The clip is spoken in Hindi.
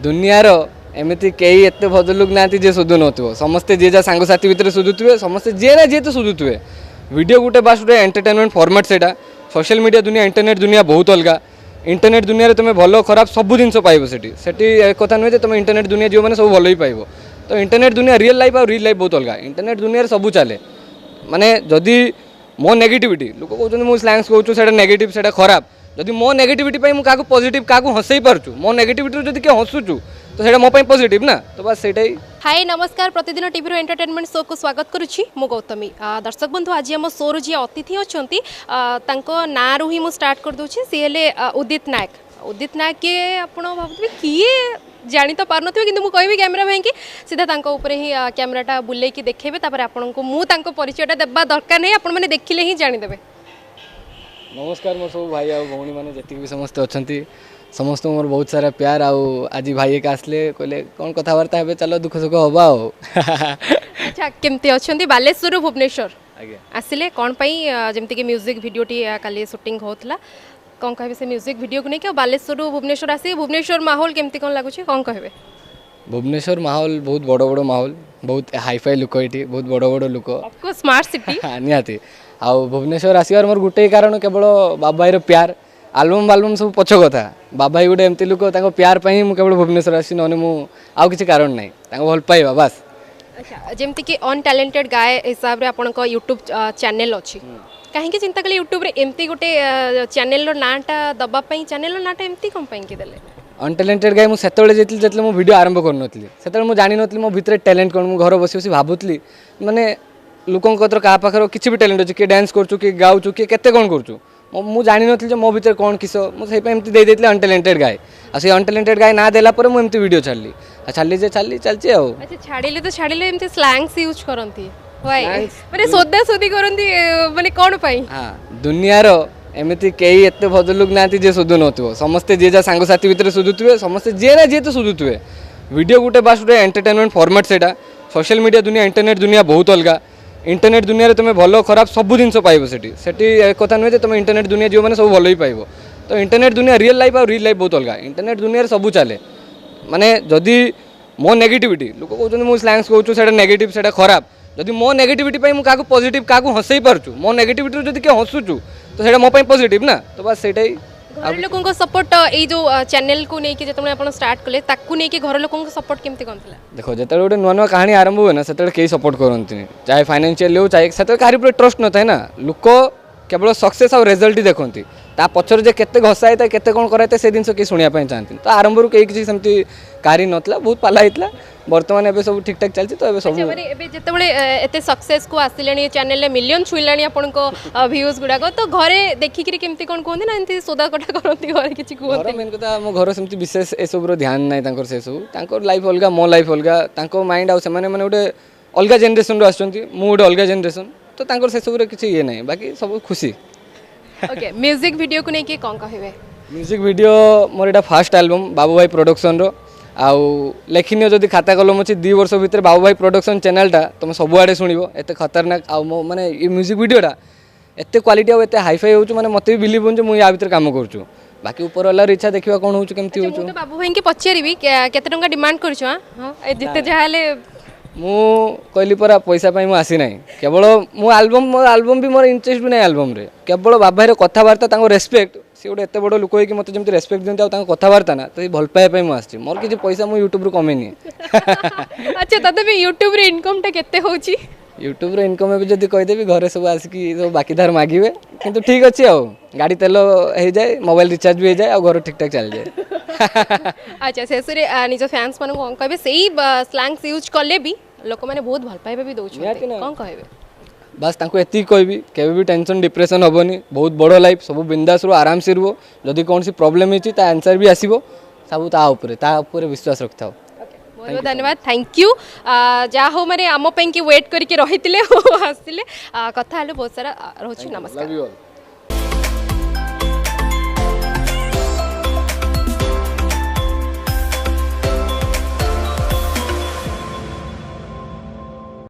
दुनियार एमती कई एत भद्र लोक ना जे सुधु नथो समस्ते जे जा सांगसाथी भितर सुधुवे समस्ते जे ना जे तो सुधुवे वीडियो गोटे बास गोटे एंटरटेनमेंट फॉर्मेट से सोशल मीडिया दुनिया इंटरनेट दुनिया बहुत अलग इंटरनेट दुनिया रे तुम भल खराब सब जिन पाइब से एक कथा नुहे तुम इंटरनेट दुनिया जो मैंने सब भल ही पाइब तो इंटरनेट दुनिया रियल लाइफ और रियल लाइफ बहुत अलग इंटरनेट दुनिया सब चले माने जदि मो नेगेटिविटी लोक कहते मुझे स्लैंग्स कहूँ नेगेटिव से खराब जदि मो नेगेटिविटी क्या पॉजिटिव क्या हसई पार्छु मो नेगेटिविटी जदि किए हसुचु तो सेटा मो पई पॉजिटिव ना तो बस सेटा ही। हाय नमस्कार प्रतिदिन टीवी एंटरटेनमेंट शो को स्वागत करुच्ची मु गौतमी दर्शक बंधु आज आम शो जी अतिथि अच्छा ना रू ही मुझे स्टार्ट कर दूसरी सी हेले उदित नायक किए आप भावुवे किए जानी तो पार थे कि मुझे कैमेरा भाई कि सीधा ऊपर ही कैमेराटा बुले देखेबे तापर आपको मुझे परिचयटा देवा दरकार नहीं आपण मैंने देखिले ही जानीदेवे। नमस्कार मोर सब भाई आ भौणी मैंने जी भी समस्ते अच्छा समस्त मोर बहुत सारा प्यार आज भाई एक आसले कहले कौन कथबार्ता है चलो दुख सुख हवा अच्छा केमती अच्छा बालेश्वर भुवनेश्वर आसिले कौन जमती कि म्यूजिक भिडियोटी काली शूटिंग होता कौन कहे से म्यूजिक वीडियो को नहीं क्या बालेश्वर भुवनेश्वर आसी भुवनेश्वर माहौल केमती कौन लगुच कौन कहे भुवनेश्वर माहौल बहुत बड़ बड़ माहौल बहुत हाईफाई लोक ये बहुत बड़ बड़ लोक स्मार्ट सिटी निहाती आ भुवनेश्वर आसबार मोर गोटे कारण केवल बाबा भाई प्यार आलबम सब पछ कथा बाबा भाई गोटे एमती लोक प्यार पर मुझे केवल भुवनेश्वर आसी ना आउ किसी कारण ना भल पाइबा बास। अच्छा जमती कि अनटैलेंटेड गाय हिसाब से आपन यूट्यूब चैनल अच्छी कहीं चिंता कले यूट्यूब रे एमती गोटे चैनल नाटा दबापी चैनल नाटा एमती कौन पाई देले अनटैलेंटेड गाय मुझे जिते मो वीडियो आरंभ करूनी से जानी नी मो भितर टैलेंट कौन घर बस बस भावुली माने लोकों क्या पाखर किसी भी टैलेंट अच्छे किए डांस करूँ किए गाँचु किए केते कौन करूँ मुझे जानी नी मो भितर कौन किस मुझे देती अनटैलेंटेड गाय से अनटैलेंटेड गाय ना देला पर मुझे वीडियो छाड़ी छाड़ी जे चलती अच्छा छाड़िले तो छाड़िले एमती स्लैंग्स यूज करती माने सोदा सोदी करती माने कौन पाई हां दुनियार एमती कई एत भद्र लोक ना जे सुधु नथो समस्ते जे जा सांगसाथी भितर सुधुवे समस्ते जे ना जे तो सुधुवे वीडियो गोटे बास गोटे एंटरटेनमेंट फॉर्मेट से सोशल मीडिया दुनिया इंटरनेट दुनिया बहुत अलग इंटरनेट दुनिया रे तुम भल खराब सब जिन पाइब से एक कथा नुहे तुम इंटरनेट दुनिया जो मैंने सब भल ही पाइब तो इंटरनेट दुनिया रियल लाइफ और रियल लाइफ बहुत अलग इंटरनेट दुनिया सब चले माने जदि मो नेगेटिविटी लोक कहते मुझे स्लैंग्स कहूँ नेगेटिव से खराब जदि मो नेगेटिविटी क्या पॉजिटिव क्या हसई पार्छु मो नेगेटिविटी जदि किए हसुचु तो सेटा मो पई पॉजिटिव ना तो बस सेटा ही। घर लोकों सपोर्ट ये जो चैनल को लेकिन जो आप स्टार्ट कले ताकू नहीं घर लोकों सपोर्ट केमती कौन था देखो जो गोटे नुआ नुआ कहानी आरंभ हुए ना से कई सपोर्ट करते चाहे फाइनेंशियल हो चाहे से कहीं पर ट्रस्ट न था ना लोक केवल सक्सेस और रिजल्ट ही देखती ता पचर जे केते घसा होता केते कौन कराए से जिन किसी शुणा चाहती तो आरंभ कई किसी सेमती कारी नाला बहुत पाला होता बर्तमान एबे सब ठीक ठाक चलती तो एबे सब जिते एते सक्सेस को आसिले चैनल मिलियन छुईलानी आपन व्यूज गुड़ाक तो घरे देखिक केमती कौन कहते ना एमती सोदा कटा करती घरे किछि कहते मेन कथा मो घर सेमती विशेष ए सब ध्यान नाही तांकर से सब तांकर लाइफ अलगा मो लाइफ अलगा तांको माइंड आ से माने गोटे अलगा जेनरेशन रो आछंती मु गोटे अलगा जेनरेशन तो तांकर से सब किछि ये नाही बाकी सब खुशी। ओके म्यूजिक वीडियो को नहीं कौन कहे म्यूजिक वीडियो मोर एटा फर्स्ट एल्बम बाबू भाई प्रोडक्शन रो आउ लेखिन जदि खाता कलम अच्छी 2 वर्ष भितर बाबू भाई प्रोडक्शन चैनलटा तुम सबुआड़े शुणव एत खतरनाक आउ माने ये म्यूजिक वीडियोटा एत क्वालिटी और एत हाईफाई हो माने मते भी बिलीव हो मुझे या भीतर काम करूँ बाकी ऊपर वाला इच्छा देखा कौन हो केमती हो बाबू भाई की पचारि केते टंका डिमांड करूँ हाँ जिते जहाँ मु कहली परा पैसा पाई मु आसी नाही केवल मो एल्बम भी मोर इंटरेस्ट भी नहीं एल्बम रे केवल बाबा रे कथबार्ता तांको रेस्पेक्ट सी गोटे एत बड़ लोक होगी मत जमी रेस्पेक्ट दिखते और कथबार्ता ना तो भल पाइबा मुझे आसी मोर किसी पैसा मुझे यूट्यूब कमेनी अच्छा तथापि यूट्यूब रे इनकम टा केते होची यूट्यूब रे इनकम भी जब कहीदेवी घरे सब आसिकी सब बाकी धार मागे किंतु ठीक अच्छे आ गाड़ी तेल हो जाए मोबाइल रिचार्ज भी हो जाए और घर ठीक ठाक चल जाए। अच्छा शेष निज फैंस मान कौन कहे से स्लैंग्स यूज कले भी लोक मैंने बहुत भल पाइबा भी दौरान कौन कहे बस तांको एति कहबी केबे भी टेंशन डिप्रेशन हेनी बहुत बड़ लाइफ सब बिंदास रो आराम से रुओ जदि कौन सी प्रॉब्लम होती आंसर भी आसो सब ता विश्वास रखता हो। बहुत बहुत धन्यवाद थैंक यू जहाँ हो मैंने आम वेट करके रही आसते कथा बहुत सारा रोच नमस्कार।